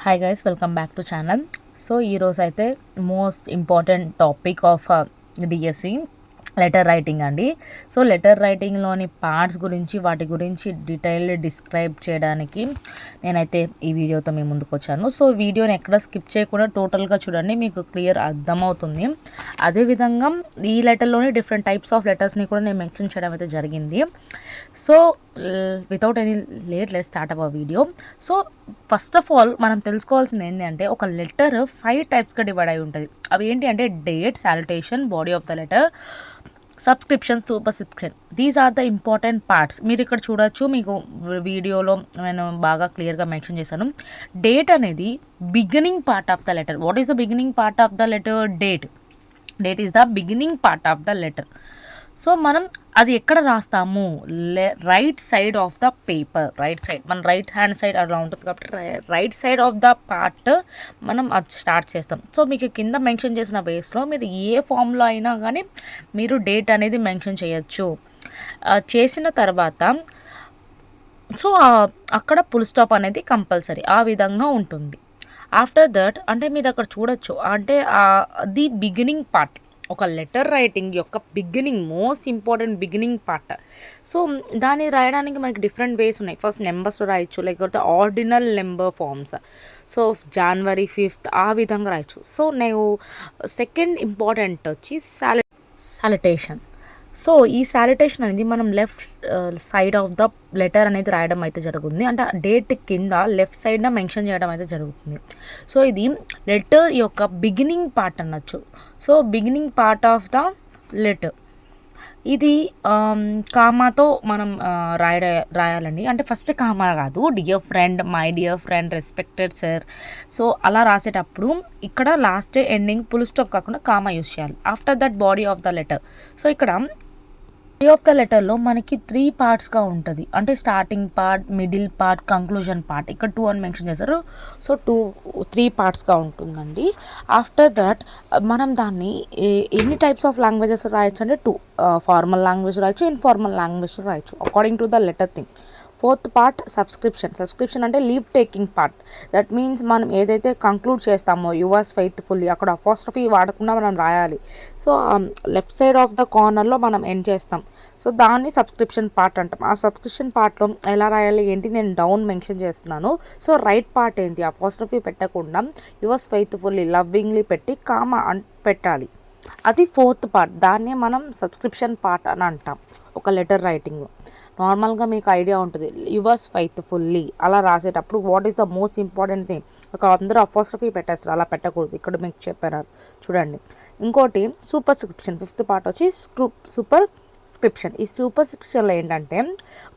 Hi guys, welcome back to channel. So ఈరోజు అయితే most important topic of DSC letter writing అండి. So letter రైటింగ్లోని parts గురించి వాటి గురించి డీటెయిల్డ్ డిస్క్రైబ్ చేయడానికి నేనైతే ఈ వీడియోతో మీ ముందుకు వచ్చాను. సో వీడియోని ఎక్కడ స్కిప్ చేయకుండా టోటల్గా చూడండి, మీకు క్లియర్ అర్థమవుతుంది. అదేవిధంగా ఈ లెటర్లోనే డిఫరెంట్ టైప్స్ ఆఫ్ లెటర్స్ని కూడా నేను మెన్షన్ చేయడం అయితే జరిగింది. So without any late let's start our video. So first of all మనం తెలుసుకోవాల్సింది ఏంటి అంటే, ఒక లెటర్ 5 టైప్స్గా డివైడ్ అయి ఉంటుంది. అవి ఏంటి అంటే date, salutation, body of the letter, subscription, superscription. These are the important parts. మీరు ఇక్కడ చూడొచ్చు, మీకు వీడియోలో నేను బాగా క్లియర్గా మెన్షన్ చేశాను. డేట్ అనేది beginning part of the letter. What is the beginning part of the letter? Date is the beginning part of the letter. So మనం అది ఎక్కడ రాస్తాము? Right side of the paper. Right side, మన right hand side అలా ఉంటుంది కాబట్టి right side of the part మనం అది స్టార్ట్ చేస్తాం. సో మీకు కింద మెన్షన్ చేసిన బేస్లో మీరు ఏ ఫామ్లో అయినా కానీ మీరు డేట్ అనేది మెన్షన్ చేయొచ్చు. చేసిన తర్వాత సో అక్కడ ఫుల్ స్టాప్ అనేది కంపల్సరీ, ఆ విధంగా ఉంటుంది. ఆఫ్టర్ దట్ అంటే మీరు అక్కడ చూడొచ్చు, అంటే ది బిగినింగ్ పార్ట్, ఒక లెటర్ రైటింగ్ యొక్క beginning, most important beginning part. So దాన్ని రాయడానికి మనకి డిఫరెంట్ వేస్ ఉన్నాయి. ఫస్ట్ నెంబర్స్ రాయొచ్చు, లేకపోతే ordinal number forms. So January 5th ఆ విధంగా రాయొచ్చు. సో నేను సెకండ్ ఇంపార్టెంట్ వచ్చి సాలిటేషన్. సో ఈ సాలిటేషన్ అనేది మనం left side of the letter అనేది రాయడం అయితే జరుగుతుంది. అంటే డేట్ కింద లెఫ్ట్ సైడ్న మెన్షన్ చేయడం అయితే జరుగుతుంది. సో ఇది లెటర్ యొక్క బిగినింగ్ పార్ట్ అనొచ్చు. So beginning part of the letter ఇది కామాతో మనం రాయాలండి. అంటే ఫస్ట్ కామా కాదు, dear friend, my dear friend, respected sir. So అలా రాసేటప్పుడు ఇక్కడ లాస్ట్ ఎండింగ్ ఫుల్ స్టాప్ కాకుండా కామా యూస్ చేయాలి. After that body of the letter. So ఇక్కడ బాడీ ఆఫ్ ద లెటర్లో మనకి 3 పార్ట్స్గా ఉంటుంది. అంటే starting part, middle part, conclusion part. ఇక్కడ 2 అని మెన్షన్ చేశారు. సో 3 పార్ట్స్గా ఉంటుందండి. ఆఫ్టర్ దట్ మనం దాన్ని ఎన్ని టైప్స్ ఆఫ్ లాంగ్వేజెస్ రాయొచ్చు అంటే 2. ఫార్మల్ లాంగ్వేజ్ రాయొచ్చు, ఇన్ఫార్మల్ లాంగ్వేజ్ రాయొచ్చు, according to the letter thing. 4th part subscription అంటే leave taking part. That means మనం ఏదైతే కంక్లూడ్ చేస్తామో యువర్స్ ఫెయిత్ఫుల్లీ, అక్కడ అపోస్ట్రఫీ వాడకుండా మనం రాయాలి. So left side of the కార్నర్లో మనం ఎండ్ చేస్తాం. సో దాన్ని సబ్స్క్రిప్షన్ పార్ట్ అంటాం. ఆ సబ్స్క్రిప్షన్ పార్ట్లో ఎలా రాయాలి ఏంటి నేను డౌన్ మెన్షన్ చేస్తున్నాను. సో రైట్ పార్ట్ ఏంటి, అపోస్ట్రఫీ పెట్టకుండా యువర్స్ ఫెయిత్ఫుల్లీ, లవ్వింగ్లీ పెట్టి కామా పెట్టాలి. అది 4th పార్ట్. దాన్నే మనం సబ్స్క్రిప్షన్ పార్ట్ అని అంటాం ఒక లెటర్ రైటింగ్. నార్మల్గా మీకు ఐడియా ఉంటుంది, యువర్స్ ఫెయిత్ఫుల్లీ అలా రాసేటప్పుడు what is the most important thing. ఒక అందరూ అపోస్ట్రఫీ పెట్టేస్తారు, అలా పెట్టకూడదు. ఇక్కడ మీకు చెప్పారు చూడండి. ఇంకోటి సూపర్స్క్రిప్షన్, 5th పార్ట్ వచ్చి సూపర్స్క్రిప్షన్. ఈ సూపర్స్క్రిప్షన్లో ఏంటంటే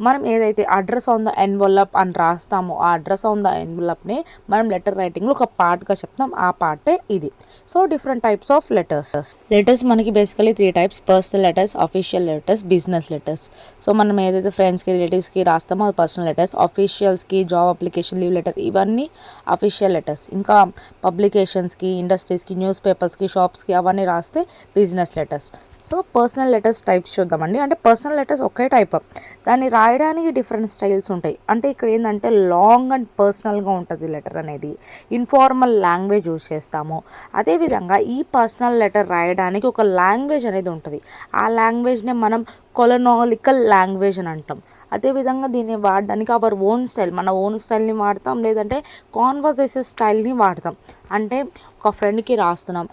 మనం ఏదైతే అడ్రస్ ఆన్ ద ఎన్వలప్ అని రాస్తామో ఆ అడ్రస్ ఆన్ ద ఎన్వలప్ని మనం లెటర్ రైటింగ్లో ఒక పార్ట్గా చెప్తాం. ఆ పార్టే ఇది. So different types of letters మనకి basically 3 types: personal letters, official letters, business letters. So మనం ఏదైతే ఫ్రెండ్స్కి, రిలేటివ్స్కి రాస్తామో అది పర్సనల్ లెటర్స్. అఫీషియల్స్కి జాబ్ అప్లికేషన్, లీవ్ లెటర్, ఇవన్నీ అఫీషియల్ లెటర్స్. ఇంకా పబ్లికేషన్స్కి, ఇండస్ట్రీస్కి, న్యూస్ పేపర్స్కి, షాప్స్కి అవన్నీ రాస్తే business letters. So personal letters types చూద్దామండి. అంటే పర్సనల్ లెటర్స్ ఒకే టైప్, దాన్ని రాయడానికి డిఫరెంట్ స్టైల్స్ ఉంటాయి. అంటే ఇక్కడ ఏంటంటే లాంగ్ అండ్ పర్సనల్గా ఉంటుంది లెటర్ అనేది. ఇన్ఫార్మల్ లాంగ్వేజ్ యూజ్ చేస్తాము. అదేవిధంగా ఈ పర్సనల్ లెటర్ రాయడానికి ఒక లాంగ్వేజ్ అనేది ఉంటుంది. ఆ లాంగ్వేజ్నే మనం కొలనాలికల్ లాంగ్వేజ్ అని అంటాం. అదేవిధంగా దీన్ని వాడడానికి అవర్ ఓన్ స్టైల్, మన ఓన్ స్టైల్ని వాడతాం, లేదంటే కాన్వర్సేషన్ స్టైల్ని వాడతాం. అంటే ఒక ఫ్రెండ్కి రాస్తున్నాం,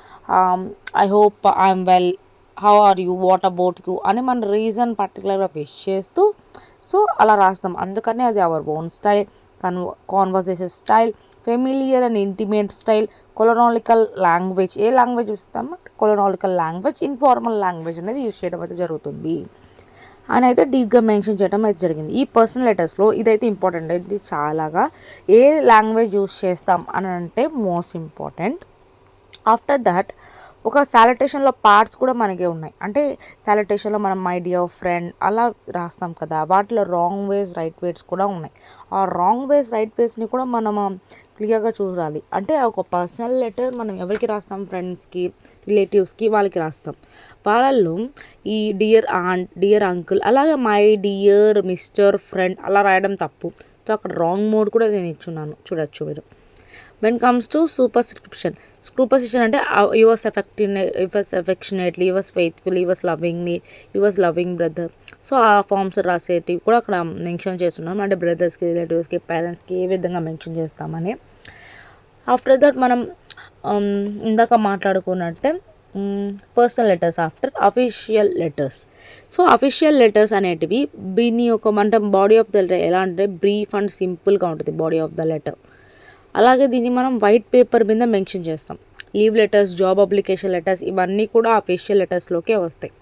I hope I'm well, how are you, what about you అని మన రీజన్ పర్టికులర్గా విష్ చేస్తూ సో అలా రాస్తాం. అందుకని అది our own style, conversation style, familiar and intimate style, colloquial language. ఏ లాంగ్వేజ్ చూస్తామో కొలనాలికల్ లాంగ్వేజ్, ఇన్ఫార్మల్ లాంగ్వేజ్ అనేది యూజ్ చేయడం అయితే జరుగుతుంది అని అయితే డీప్గా మెన్షన్ చేయడం అయితే జరిగింది. ఈ పర్సనల్ లెటర్స్లో ఇదైతే ఇంపార్టెంట్. ఇది చాలాగా ఏ లాంగ్వేజ్ యూజ్ చేస్తాం అని అంటే మోస్ట్ ఇంపార్టెంట్. ఆఫ్టర్ దట్ ఒక సాలిటేషన్లో పార్ట్స్ కూడా మనకే ఉన్నాయి. అంటే సాలిటేషన్లో మనం మై డియర్ ఫ్రెండ్ అలా రాస్తాం కదా, వాటిలో రాంగ్ వేస్, రైట్ వేస్ కూడా ఉన్నాయి. ఆ రాంగ్ వేస్, రైట్ వేస్ని కూడా మనం క్లియర్గా చూడాలి. అంటే ఒక పర్సనల్ లెటర్ మనం ఎవరికి రాస్తాం? ఫ్రెండ్స్కి, రిలేటివ్స్కి, వాళ్ళకి రాస్తాం. వాళ్ళల్లో ఈ డియర్ ఆంట్, డియర్ అంకుల్, అలాగే మై డియర్ మిస్టర్ ఫ్రెండ్ అలా రాయడం తప్పు. సో అక్కడ రాంగ్ మోడ్ కూడా నేను ఇచ్చున్నాను, చూడొచ్చు మీరు. వెన్ కమ్స్ టు సూపర్స్క్రిప్షన్ అంటే yours affectionately, yours faithful, yours loving brother. So ఆ ఫార్మ్స్ రాసేటివి కూడా అక్కడ మెన్షన్ చేస్తున్నాం, అంటే బ్రదర్స్కి, రిలేటివ్స్కి, పేరెంట్స్కి ఏ విధంగా మెన్షన్ చేస్తామని. ఆఫ్టర్ దట్ మనం ఇందాక మాట్లాడుకున్నట్టే personal letters after official letters. So official letters అనేటివి దీని ఒక అంటే బాడీ ఆఫ్ ద లెటర్ ఎలా అంటే బ్రీఫ్ అండ్ సింపుల్గా ఉంటుంది బాడీ ఆఫ్ ద లెటర్. అలాగే దీన్ని మనం వైట్ పేపర్ మీద మెన్షన్ చేస్తాం. Leave letters, job application letters ఇవన్నీ కూడా అఫీషియల్ లెటర్స్లోకే వస్తాయి.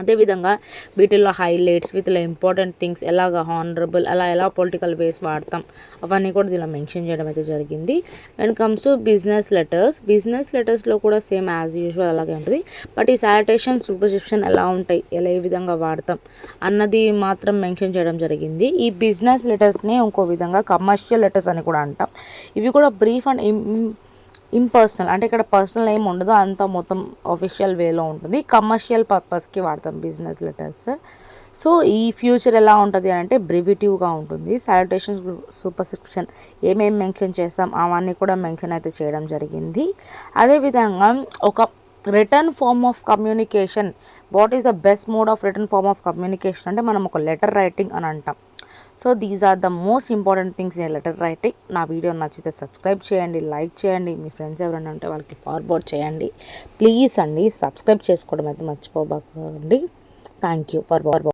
అదేవిధంగా వీటిల్లో హైలైట్స్, వీటిలో ఇంపార్టెంట్ థింగ్స్ ఎలాగ హానరబుల్ ఎలా పొలిటికల్ వేస్ వాడతాం అవన్నీ కూడా దీనిలో మెన్షన్ చేయడం అయితే జరిగింది. వెన్ కమ్స్ టు బిజినెస్ లెటర్స్లో కూడా సేమ్ యాజ్ యూజువల్ అలాగే ఉంటుంది. బట్ ఈ సాలిటేషన్, సూపర్స్క్రిప్షన్ ఎలా ఉంటాయి, ఏ విధంగా వాడతాం అన్నది మాత్రం మెన్షన్ చేయడం జరిగింది. ఈ బిజినెస్ లెటర్స్ని ఇంకో విధంగా కమర్షియల్ లెటర్స్ అని కూడా అంటాం. ఇవి కూడా బ్రీఫ్ అండ్ ఇంపర్సనల్, అంటే ఇక్కడ పర్సనల్ ఏం ఉండదు, అంతా మొత్తం ఆఫీషియల్ వేలో ఉంటుంది. కమర్షియల్ పర్పస్కి వాడతాం బిజినెస్ లెటర్స్. సో ఈ ఫ్యూచర్ ఎలా ఉంటుంది అంటే బ్రివిటివ్గా ఉంటుంది. సాలిటేషన్, సూపర్స్క్రిప్షన్ ఏమేమి మెన్షన్ చేస్తాం అవన్నీ కూడా మెన్షన్ అయితే చేయడం జరిగింది. అదేవిధంగా ఒక written form of communication, what is the best mode of return form of communication అంటే మనం ఒక లెటర్ రైటింగ్ అని అంటాం. So these are the most important things in letter writing. నా వీడియో నచ్చితే సబ్స్క్రైబ్ చేయండి, లైక్ చేయండి, మీ ఫ్రెండ్స్ ఎవరైనా ఉంటే వాళ్ళకి ఫార్వర్డ్ చేయండి. ప్లీజ్ అండి సబ్స్క్రైబ్ చేసుకోవడం అయితే మర్చిపోబాకండి. Thank you for